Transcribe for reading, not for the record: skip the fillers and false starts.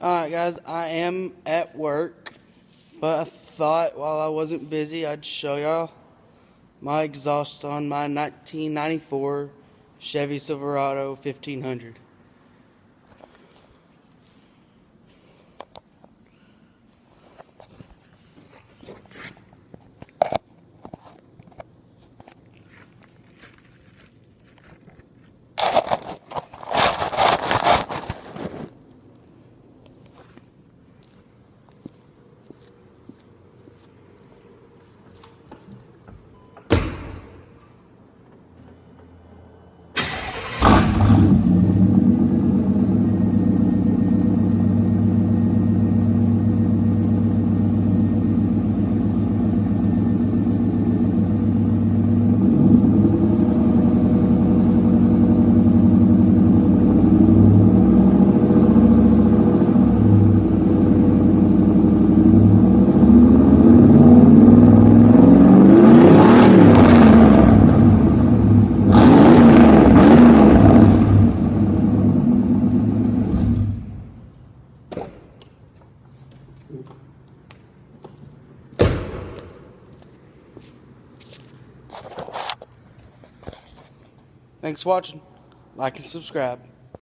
Alright guys, I am at work, but I thought while I wasn't busy I'd show y'all my exhaust on my 1994 Chevy Silverado 1500. Thanks for watching. Like and subscribe.